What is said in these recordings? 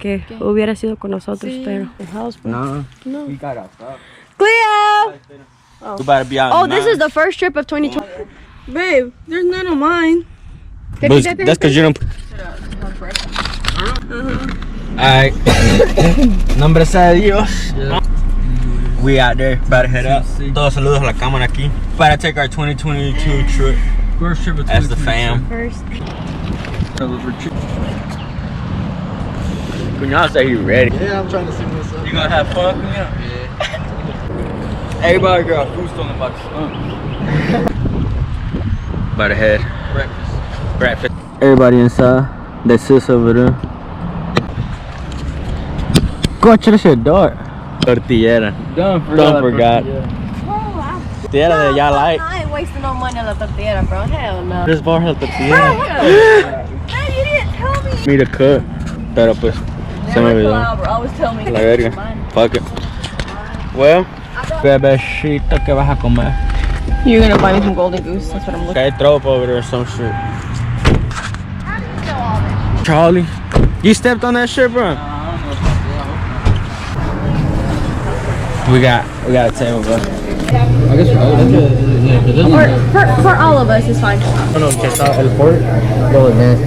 que hubiera sido con nosotros, pero... No. We got outside. Cleo! We about to be out. Oh, this is the first trip of 2020. Babe, there's none on mine. That's because you don't. Alright. Nombre sea de Dios. We out there, about to head out. Todos saludos a la cámara aquí. About to take our 2022 trip. First trip of 2022. As the fam. First. Kunyal say he ready. Yeah, I'm trying to see what's up. You gonna have fun, Kunyal? Yeah. Everybody got food stolen about the About to head. Breakfast. Everybody inside. That sis over there. Go check this shit dark. Tortillera. Don't forgot. Tortillera that y'all like. I ain't wasting no money on la tortilla, bro. Hell no. This bar has tortilla. Hey, you didn't tell me. Me to cook. Pero pues se me olvidó. Always tell me. La verga. Fuck it. Well, bebecito, ¿qué vas a comer? You're gonna buy me some golden goose. That's what I'm looking Okay, throw up over there or some shit. Charlie, you stepped on that shit, bro. We got a table, bro. I guess For all of us, it's fine. No, que está el pork. Go with that.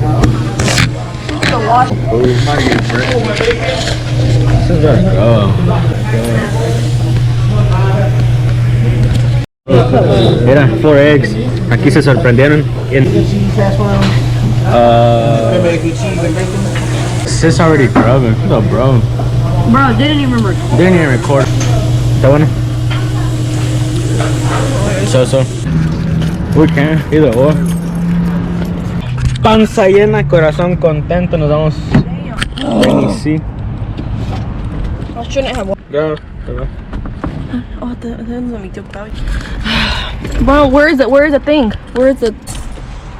Mira, 4 eggs. Aquí se sorprendieron. Sis already grubbing. What's up, bro? Bro, didn't even record. Didn't even record. ¿Está bueno? So. We can, either or. Panza llena, corazón contento. Nos vamos a sí. I shouldn't have one. Yeah. Oh, let me do it. Bro, where is it? Where is the thing? Where is it?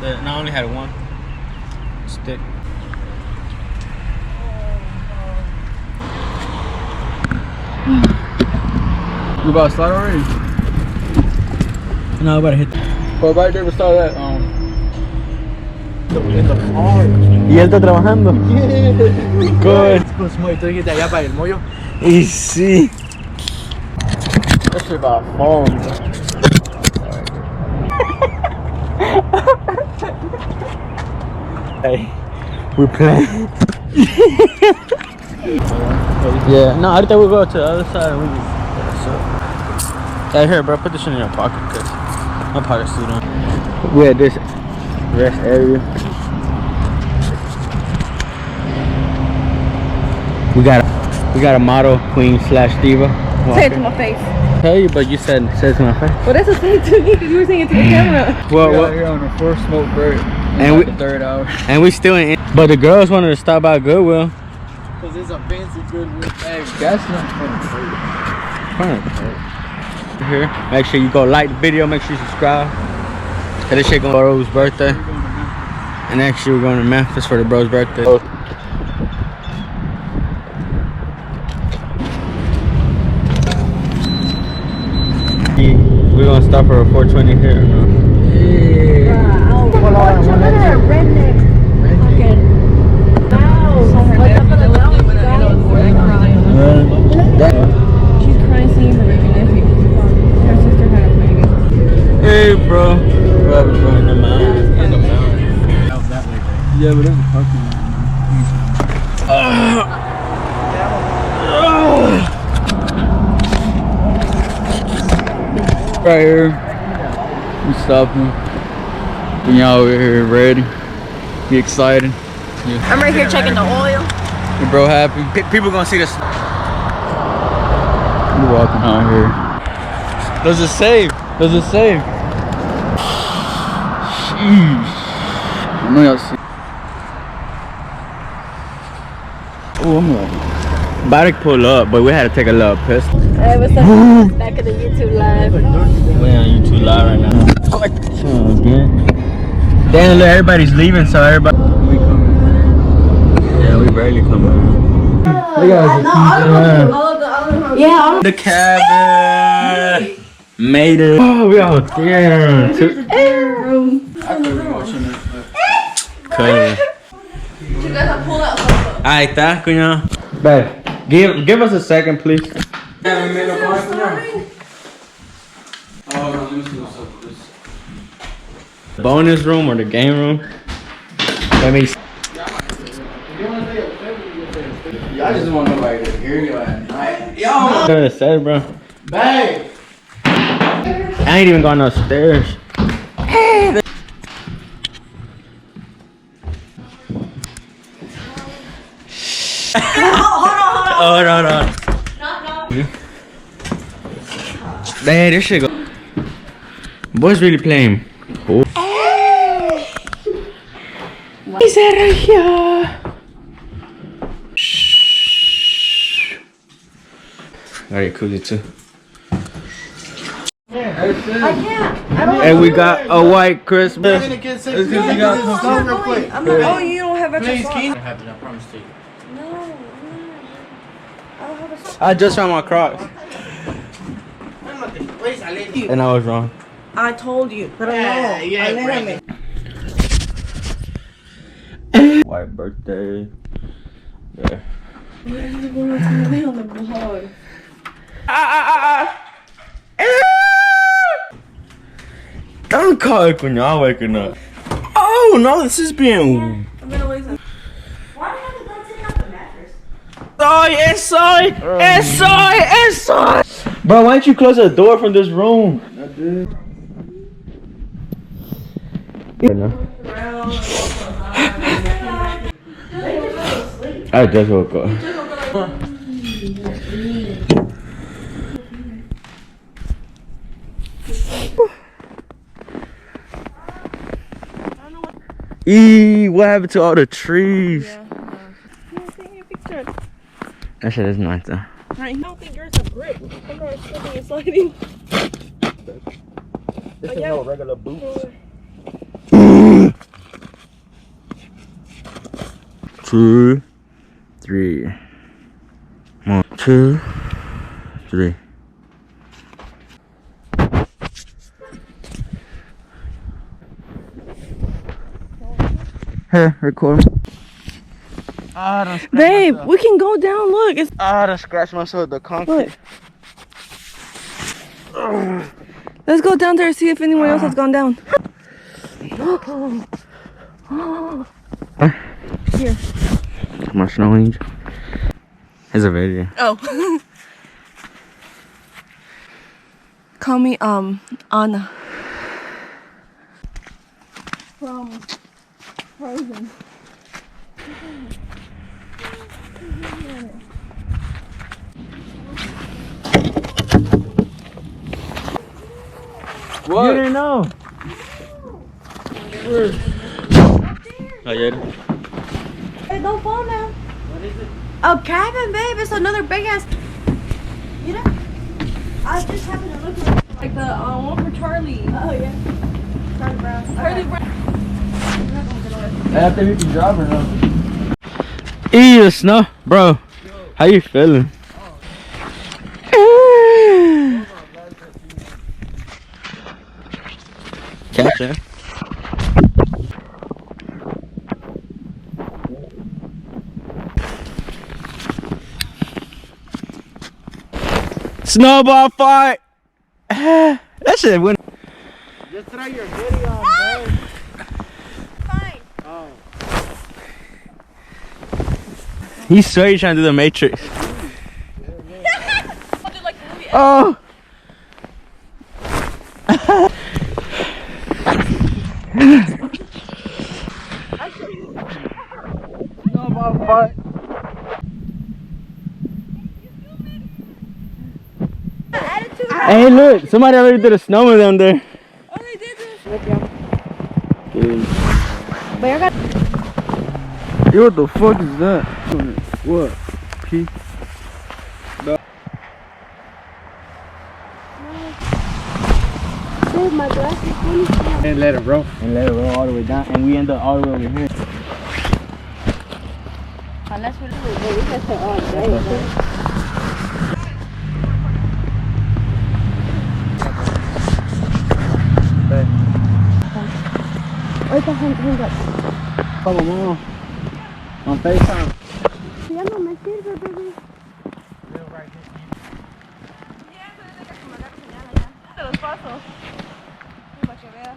I only had one stick. You about to start already? No, I better hit. Well, right there we start that. ¿Y él está trabajando? Good. Con su mollo, tú dijiste allá para el mollo. Y sí. That shit about falling. Hey, we play. Yeah, no, ahorita we'll go to the other side and we can. Hey, here, bro, put this shit in your pocket, cause my pocket's too long. We had this rest area. We got a model queen / diva. Say it to my face. Tell you, but you said it to my face. Well, that's a thing to me because you were saying it to the camera. Well, We're out here on the first smoke break. And we the third hour. and we still in. But the girls wanted to stop by Goodwill. Cause it's a fancy Goodwill. Hey, that's not funny. Here, make sure you go like the video. Make sure you subscribe. Cause this shit going for bro's birthday. And actually, we're going to Memphis for the bro's birthday. We're gonna stop for a 420 here. Redneck. She's crying singing for baby nephew. Her sister had a baby. Hey, bro. Robert's running the mountain. Yeah, but there's a parking lot. Right here, we stopping. We out here ready. Be excited. Yeah. I'm right here checking the oil. Your bro happy. People gonna see this. We're walking out here. Does it save? Does it save? Sheesh. I know y'all see. Oh, I'm like. About to pull up, but we had to take a little piss. Hey, what's up? Back in the YouTube live. We're on YouTube live right now. Damn, look, everybody's leaving, so everybody. We coming. Yeah, we barely coming. Look at Yeah. The cabin. Made it. Oh, we out there. I could be watching it. Cool. You guys have pulled out some. Ahí está, cuñado. Babe, give us a second, please. Yeah, we made a point, cuñado. Oh, no, let me see what's up with this. Bonus room or the game room? Let me see. Y'all just want nobody to hear you at night. Yo! What I said, bro. Babe! I ain't even going upstairs. Hey! Hold on. Man, this shit go. Boys really playing. Oh. He's right here. Shh. Got your koozie too. And we got a white Christmas. Oh, you don't have extra sauce. I promise to you. I just found my Crocs. And I was wrong. I told you, but I know. White birthday. There. Don't call it when y'all waking up. Oh no, this is being. I'm gonna wait. Why do you have the gun sitting on the mattress? Sorry. Bro, why don't you close the door from this room? I did. I just woke up. What happened to all the trees? Yeah. Take a picture. That shit is nice though. I don't think yours a brick. I'm not slipping and sliding. This is no regular boots. 2, 3. 1, 2, 3. Here, record. Babe, we can go down. Look, it's. I scratched myself with the concrete. Look. Let's go down there and see if anyone else has gone down. Here. My snow angel. It's a video. Oh. Call me Anna. From Frozen. What? You didn't know. Oh, yeah. Hey, don't fall now. What is it? A cabin, babe. It's another big ass. You know? I just happened to look at it. Like the one for Charlie. Oh, yeah. Charlie Brown. Charlie Brown. After you can drive or no? Ew, snow. Bro, how you feeling? Catch it. Snowball fight. That shit went. Just throw your video on, babe. Fine. Oh. He's straight trying to do the Matrix. Oh. Snowball fight. Hey, look, somebody already did a snowman down there. Oh, they did this. But I got. Yo, what the fuck is that? What? Pee? Dude, my glasses. And let it roll. And let it roll all the way down, and we end up all the way over here. Unless we can say all day. Come on, on FaceTime. Ya no me sirve, baby. Te los paso. Para que veas.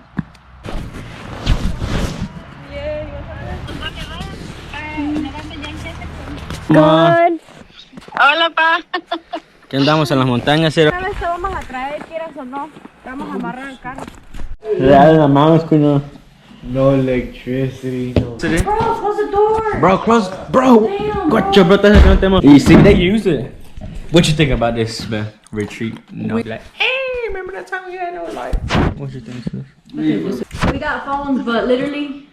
Good. Hola, pa. ¿Qué andamos en las montañas, cero? Una vez te vamos a traer, quieras o no. Te vamos a amarrar el carro. Real, la mames, coño. No electricity. No. Bro, close the door. Bro, close, bro. Damn, Coño, bro, estás haciendo tema. You see, they use it. What you think about this, man? Retreat? No. Like, hey, remember that time we had no light? What you think, sis? We got phones, but literally,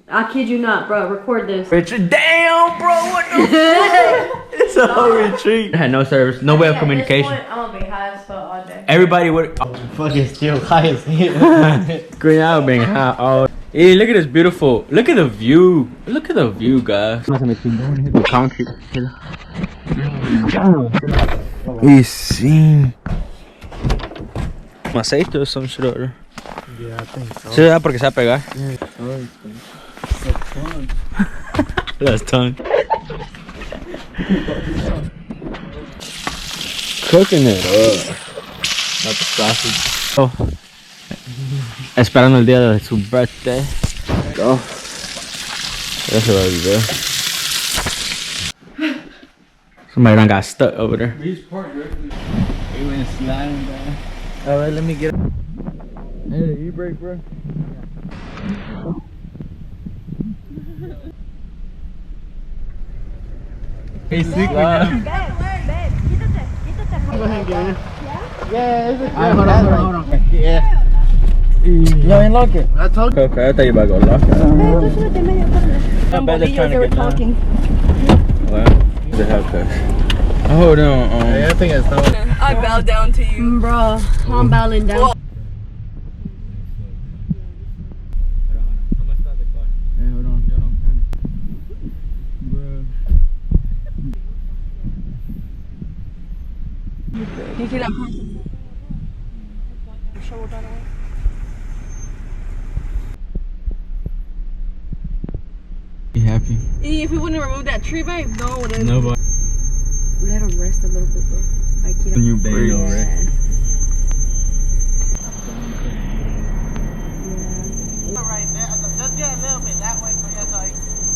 I kid you not, bro. Record this. Retreat, damn, bro, what the fuck? It's a whole retreat. I had no service, no way of communication. I'm gonna be high as fuck all day. Everybody would. Oh, Fucking still high as hell. green out being high. Oh, hey, look at this beautiful. Look at the view. Look at the view, guys. Concrete. We see. Aceite or some shit over there. Yeah, I think so. Sí, porque se va a pegar. Yeah, so fun. That's tongue. Cooking it up. Not the sausage. Oh. Esperando el día de su birthday. Go. Ya se va a olvidar. Somebody done got stuck over there. These park directly. It went sliding down. Alright, let me get. Hey, the e-brake, bro. Hey, sick one now. Yeah, it's a good hold on. Yeah. You ain't lock it. I told you. Okay, I thought you about to go lock it. I bet they're trying to get down. Well, the hellcat. Hold on. Yeah, I think it's not. I bow down to you. Bro, I'm bowing down. Hey, hold on. Y'all don't panic. Bro. You see that person? Shoulder down. Be happy. If we wouldn't remove that tree, babe, no one would. Nobody. Let him rest a little bit, bro. Like, you You breathe. Yeah. Right there. Just get a little bit that way for you, so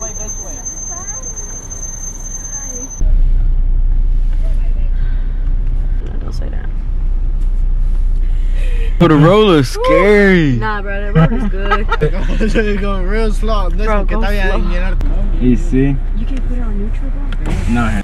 way this way. Don't say that. Oh, the roller's scary. Nah, bro, that road is good. It's going real slow. Bro, go slow. You see? You can't put it on neutral, bro? No.